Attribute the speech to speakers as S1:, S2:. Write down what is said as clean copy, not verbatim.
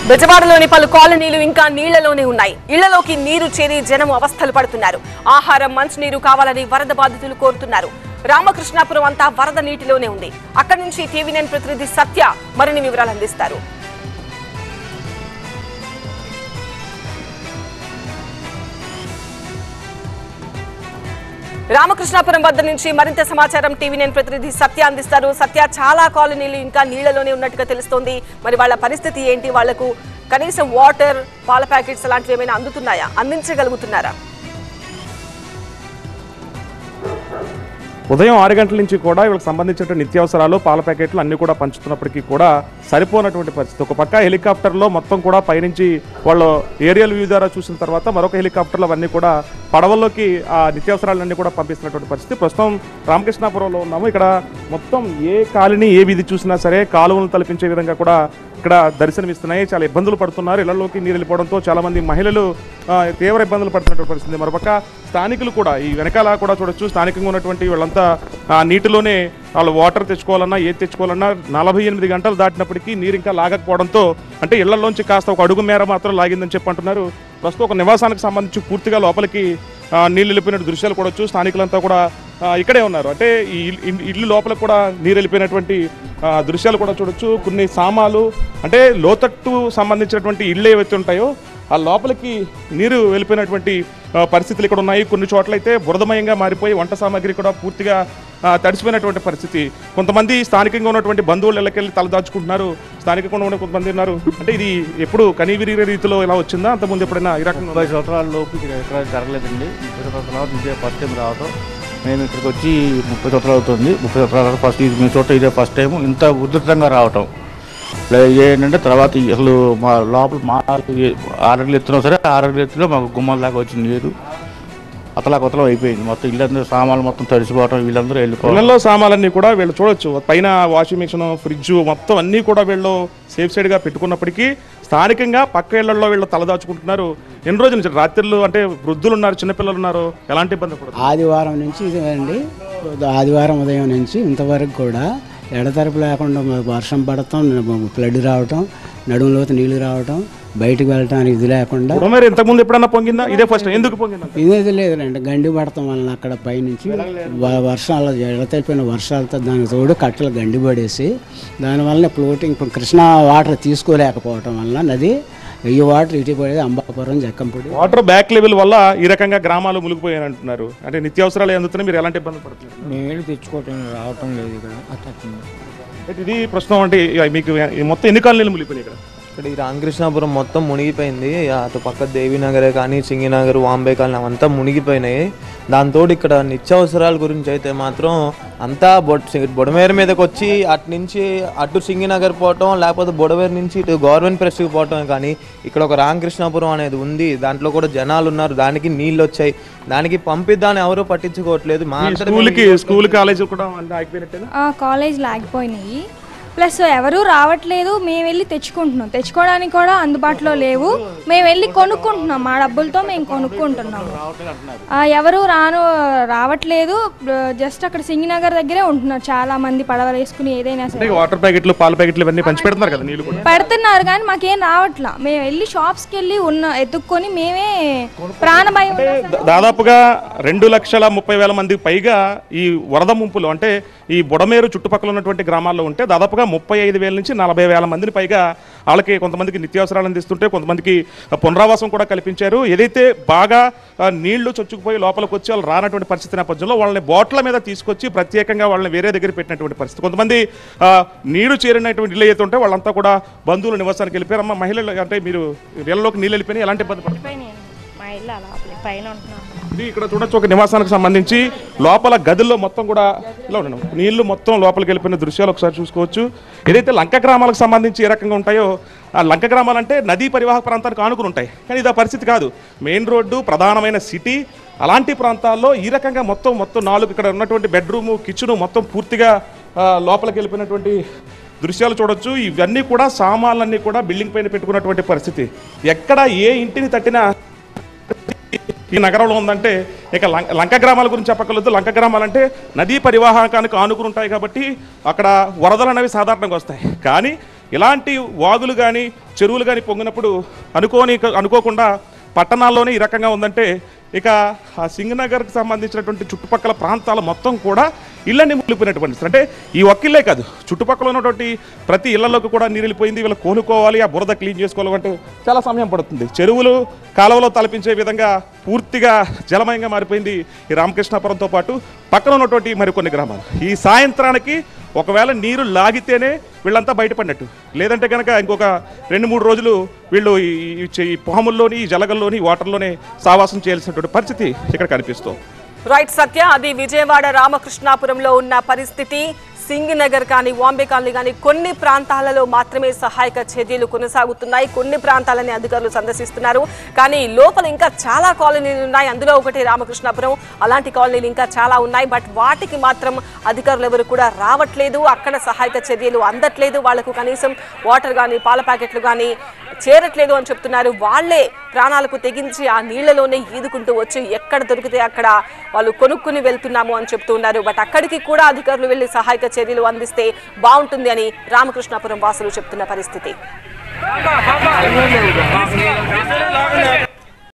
S1: బెజవాడలోని పలు కాలనీలు ఇంకా నీళ్లలోనే ఉన్నాయి. ఇళ్లలోకి నీరు చేరి జనం అవస్థలు పడుతున్నారు. ఆహారం, మంచినీరు కావాలని వరద బాధితులు కోరుతున్నారు. రామకృష్ణాపురం అంతా వరద నీటిలోనే ఉంది. అక్కడి నుంచి టీవీ9 ప్రతినిధి సత్య మరిన్ని వివరాలు అందిస్తారు. రామకృష్ణాపురం వద్ద నుంచి మరింత సమాచారం టీవీ9 ప్రతినిధి సత్య అందిస్తారు. సత్య, చాలా కాలనీలు ఇంకా నీళ్లలోనే ఉన్నట్టుగా తెలుస్తోంది. మరి వాళ్ళ పరిస్థితి ఏంటి? వాళ్లకు కనీసం వాటర్, పాల ప్యాకెట్స్ అలాంటివి ఏమైనా అందుతున్నాయా? అందించగలుగుతున్నారా?
S2: ఉదయం 6 గంటల నుంచి కూడా వీళ్ళకి సంబంధించిన నిత్యావసరాలు, పాల ప్యాకెట్లు అన్ని కూడా పంచుతున్నప్పటికీ కూడా సరిపోనటువంటి పరిస్థితి. ఒక పక్క హెలికాప్టర్లో మొత్తం కూడా పైనుంచి వాళ్ళు ఏరియల్ వ్యూ ద్వారా చూసిన తర్వాత మరొక హెలికాప్టర్లో అవన్నీ కూడా పడవల్లోకి ఆ నిత్యావసరాలన్నీ కూడా పంపిస్తున్నటువంటి పరిస్థితి. ప్రస్తుతం రామకృష్ణాపురంలో ఉన్నాము. ఇక్కడ మొత్తం ఏ కాలనీ, ఏ వీధి చూసినా సరే కాలువలను తలపించే విధంగా కూడా ఇక్కడ దర్శనమిస్తున్నాయి. చాలా ఇబ్బందులు పడుతున్నారు. ఇళ్లలోకి నీరు వెళ్ళిపోవడంతో చాలా మంది మహిళలు తీవ్ర ఇబ్బందులు పడుతున్నటువంటి పరిస్థితి. మరోపక్క స్థానికులు కూడా ఈ వెనకాల కూడా చూడొచ్చు. స్థానికంగా ఉన్నటువంటి వాళ్ళంతా నీటిలోనే వాళ్ళు వాటర్ తెచ్చుకోవాలన్నా, ఏది తెచ్చుకోవాలన్నా 48 గంటలు దాటినప్పటికీ నీరు ఇంకా లాగకపోవడంతో, అంటే ఇళ్లలోంచి కాస్త ఒక అడుగు మేర మాత్రం లాగిందని చెప్పి అంటున్నారు. ప్రస్తుతం ఒక నివాసానికి సంబంధించి పూర్తిగా లోపలికి నీళ్ళు వెళ్ళిపోయినట్టు దృశ్యాలు కూడా వచ్చు. స్థానికులంతా కూడా ఇక్కడే ఉన్నారు. అంటే ఈ ఇల్లు లోపలికి కూడా నీరు వెళ్ళిపోయినటువంటి దృశ్యాలు కూడా చూడొచ్చు. కొన్ని సామాలు, అంటే లోతట్టు సంబంధించినటువంటి ఇళ్ళు ఏవైతే ఉంటాయో ఆ లోపలికి నీరు వెళ్ళిపోయినటువంటి పరిస్థితులు ఇక్కడ ఉన్నాయి. కొన్ని చోట్ల అయితే బురదమయంగా మారిపోయి వంట సామాగ్రి కూడా పూర్తిగా తడిసిపోయినటువంటి పరిస్థితి. కొంతమంది స్థానికంగా ఉన్నటువంటి బంధువులు ఇళ్ళకెళ్ళి తలదాచుకుంటున్నారు. స్థానికంగా ఉన్న కొంతమంది ఉన్నారు. అంటే ఇది ఎప్పుడు కనీవిరి రీతిలో ఇలా వచ్చిందా? అంతకుముందు ఎప్పుడైనా ఈ రకంగా
S3: 30 సంవత్సరాల లోపు ఇక్కడ ఎక్కడ జరగలేదండి. 30 సంవత్సరాల నుంచి ఫస్ట్ టైం రావడం. మేము ఇక్కడికి వచ్చి 30 సంవత్సరాలు అవుతుంది. 30 సంవత్సరాల ఫస్ట్ మీ చోట ఇదే ఫస్ట్ టైం ఇంత ఉధృతంగా రావటం. ఏంటంటే తర్వాత అసలు మా లోపల 6 అడుగులు ఎత్తున్నా సరే 6 అడుగులు ఎత్తులో మాకు గుమ్మల దాకా వచ్చింది నీరు. అతలాకుతలం అయిపోయింది. మొత్తం ఇల్లందరూ సామాన్లు మొత్తం తడిసిపోవటం, వీళ్ళందరూ వెళ్ళిపోవడం.
S2: ఇళ్లలో సామాన్లన్నీ కూడా వీళ్ళు చూడొచ్చు. పైన వాషింగ్ మిషన్, ఫ్రిడ్జ్ మొత్తం అన్నీ కూడా వీళ్ళు సేఫ్ సైడ్గా పెట్టుకున్నప్పటికీ స్థానికంగా పక్క ఇళ్లలో వీళ్ళు తలదాచుకుంటున్నారు. ఎన్ని రోజుల నుంచి రాత్రులు, అంటే వృద్ధులు ఉన్నారు, చిన్నపిల్లలు ఉన్నారు, ఎలాంటి ఇబ్బంది పడుతుంది?
S4: ఆదివారం నుంచి ఇదండి, ఆదివారం ఉదయం నుంచి ఇంతవరకు కూడా ఎడతెరపు లేకుండా వర్షం పడటం, ఫ్లడ్ రావటం, నడుములోతు నీళ్లు రావటం, బయటకు వెళ్ళటానికి ఇది లేకుండా.
S2: మరి ఇంతకుముందు ఎప్పుడన్నా పొంగిందా? ఇదే ఫస్ట్. ఎందుకు పొంగిందా?
S4: ఇదేది లేదండి, గండి పడటం వలన అక్కడ పైనుంచి వర్షాలు, ఎడతెరిపోయిన వర్షాలతో దానికి తోడు కట్టలు గండి పడేసి దానివల్ల ఫ్లోటింగ్ కృష్ణా వాటర్ తీసుకోలేకపోవటం వల్ల నది ఈ వాటర్ ఇటు పడేది Ambapuram, Jakkampudi.
S2: Water back level వల్ల ఈ రకంగా గ్రామాలు మునిగిపోయాయని అంటున్నారు. అంటే నిత్యావసరాలు అందుతున్నాయి, మీరు ఎలాంటి ఇబ్బంది పడుతున్నారు?
S4: నీళ్ళు తెచ్చుకోవటం రావటం లేదు ఇక్కడ.
S2: ఇది ప్రస్తుతం అంటే మీకు మొత్తం ఎన్ని కాలనీలు మునిగిపోయినాయి ఇక్కడ?
S5: ఇక్కడ ఈ రామకృష్ణాపురం మొత్తం మునిగిపోయింది. అటు పక్క దేవీనగరే కానీ, సింగినగర్, వాంబే కాలనీ అవంతా మునిగిపోయినాయి. దాంతో ఇక్కడ నిత్యావసరాల గురించి అయితే మాత్రం అంతా బొడమేరు మీదకి వచ్చి అటు నుంచి అటు సింగినగర్ పోవటం, లేకపోతే బొడమేరు నుంచి ఇటు గవర్నమెంట్ ప్రెస్కి పోవటం. కానీ ఇక్కడ ఒక రామకృష్ణాపురం అనేది ఉంది, దాంట్లో కూడా జనాలు ఉన్నారు, దానికి నీళ్ళు వచ్చాయి, దానికి పంపిద్దాన్ని ఎవరూ పట్టించుకోవట్లేదు. మా
S2: స్కూల్ కాలేజ్ కూడా
S6: కాలేజీలు ఆగిపోయినాయి. ప్లస్ ఎవరూ రావట్లేదు. మేము వెళ్ళి తెచ్చుకుంటున్నాం, తెచ్చుకోవడానికి కూడా అందుబాటులో లేవు. మేము వెళ్ళి కొనుక్కుంటున్నాం, మా డబ్బులతో మేము కొనుక్కుంటున్నాము. ఎవరు రావట్లేదు. జస్ట్ అక్కడ సింగినగర్ దగ్గరే ఉంటున్నారు చాలా మంది, పడవలు వేసుకుని ఏదైనా సరే.
S2: వాటర్ ప్యాకెట్లు, పాల ప్యాకెట్లు ఇవన్నీ పంచి పెడుతున్నారు కదా, నీళ్ళు కూడా
S6: పెడుతున్నారు. కానీ మాకేం రావట్లా. మేము వెళ్ళి షాప్స్కి వెళ్ళి ఎత్తుక్కొని మేమే ప్రాణభయం.
S2: దాదాపుగా 2,30,000 మందికి పైగా ఈ వరద ముంపులు, అంటే ఈ బుడమేరు చుట్టుపక్కల ఉన్నటువంటి గ్రామాల్లో ఉంటే దాదాపుగా 35,000 నుంచి 40,000 మందిని పైగా వాళ్ళకి కొంతమందికి నిత్యావసరాలు అందిస్తుంటే కొంతమందికి పునరావాసం కూడా కల్పించారు. ఏదైతే బాగా నీళ్లు చొచ్చుకుపోయి లోపలికి వచ్చి వాళ్ళు రానటువంటి పరిస్థితి నేపథ్యంలో వాళ్ళని బోట్ల మీద తీసుకొచ్చి ప్రత్యేకంగా వాళ్ళని వేరే దగ్గర పెట్టినటువంటి పరిస్థితి. కొంతమంది నీరు చేరినటువంటి ఇల్లు అయితే ఉంటే వాళ్ళంతా కూడా బంధువుల నివాసానికి వెళ్ళిపోయారు. అమ్మ, మహిళలు అంటే మీరు వీళ్ళలోకి నీళ్ళు వెళ్ళిపోయినాయి, ఎలాంటి ఇబ్బంది పడుతుంది? ఇది ఇక్కడ చూడొచ్చు, ఒక నివాసానికి సంబంధించి లోపల గదుల్లో మొత్తం కూడా ఇలా ఉండడం, నీళ్లు మొత్తం లోపలికి వెళ్ళిపోయిన దృశ్యాలు ఒకసారి చూసుకోవచ్చు. ఏదైతే లంక గ్రామాలకు సంబంధించి ఏ రకంగా ఉంటాయో, ఆ లంక గ్రామాలు అంటే నదీ పరివాహక ప్రాంతానికి ఆనుకుని ఉంటాయి. కానీ ఇది ఆ పరిస్థితి కాదు. మెయిన్ రోడ్డు, ప్రధానమైన సిటీ, అలాంటి ప్రాంతాల్లో ఈ రకంగా మొత్తం 4 ఇక్కడ ఉన్నటువంటి బెడ్రూము, కిచెను మొత్తం పూర్తిగా లోపలికి వెళ్ళిపోయినటువంటి దృశ్యాలు చూడొచ్చు. ఇవన్నీ కూడా సామాన్లన్నీ కూడా బిల్డింగ్ పైన పెట్టుకున్నటువంటి పరిస్థితి. ఎక్కడ ఏ ఇంటిని తట్టినా ఈ నగరంలో ఉందంటే ఇక లంక గ్రామాల గురించి చెప్పగలదు. లంక గ్రామాలంటే నదీ పరివాహకానికి ఆనుకుని ఉంటాయి కాబట్టి అక్కడ వరదలు అనేవి సాధారణంగా వస్తాయి. కానీ ఇలాంటి వాగులు కానీ చెరువులు కానీ పొంగినప్పుడు అనుకోకుండా పట్టణాల్లోనే ఈ రకంగా ఉందంటే ఇక ఆ సింగనగర్కి సంబంధించినటువంటి చుట్టుపక్కల ప్రాంతాల మొత్తం కూడా ఇళ్ళని మునిగిపోయినటువంటి అంటే ఈ ఒక్కిళ్ళే కాదు చుట్టుపక్కల ఉన్నటువంటి ప్రతి ఇళ్లలోకి కూడా నీరు వెళ్ళిపోయింది. వీళ్ళు కోలుకోవాలి, ఆ బురద క్లీన్ చేసుకోవాలంటే చాలా సమయం పడుతుంది. చెరువులు కాలువలో తలపించే విధంగా పూర్తిగా జలమయంగా మారిపోయింది ఈ రామకృష్ణాపురంతో పాటు పక్కన ఉన్నటువంటి మరికొన్ని గ్రామాలు. ఈ సాయంత్రానికి ఒకవేళ నీరు లాగితేనే వీళ్ళంతా బయటపడినట్టు, లేదంటే కనుక ఇంకొక 2-3 రోజులు వీళ్ళు ఈ పాముల్లోని ఈ జలగల్లోని వాటర్లోనే సావాసం చేయాల్సినటువంటి పరిస్థితి ఇక్కడ కనిపిస్తుంది.
S1: రైట్ సత్య, అది విజయవాడ రామకృష్ణాపురంలో ఉన్న పరిస్థితి. సింగినగర్ కానీ వాంబే కాలనీ కానీ కొన్ని ప్రాంతాలలో మాత్రమే సహాయక చర్యలు కొనసాగుతున్నాయి. కొన్ని ప్రాంతాలని అధికారులు సందర్శిస్తున్నారు. కానీ లోపల ఇంకా చాలా కాలనీలు ఉన్నాయి. అందులో ఒకటి రామకృష్ణాపురం. అలాంటి కాలనీలు ఇంకా చాలా ఉన్నాయి. బట్ వాటికి మాత్రం అధికారులు ఎవరు కూడా రావట్లేదు. అక్కడ సహాయక చర్యలు అందట్లేదు. వాళ్లకు కనీసం వాటర్ కానీ పాల ప్యాకెట్లు కానీ చేరట్లేదు అని చెప్తున్నారు. వాళ్లే ప్రాణాలకు తెగించి ఆ నీళ్లలోనే ఈదుకుంటూ వచ్చి ఎక్కడ దొరికితే అక్కడ వాళ్ళు కొనుక్కుని వెళ్తున్నాము అని చెప్తున్నారు. బట్ అక్కడికి కూడా అధికారులు వెళ్లి సహాయక చర్యలు అందిస్తే బాగుంటుంది అని రామకృష్ణాపురం వాసులు చెప్తున్న పరిస్థితి.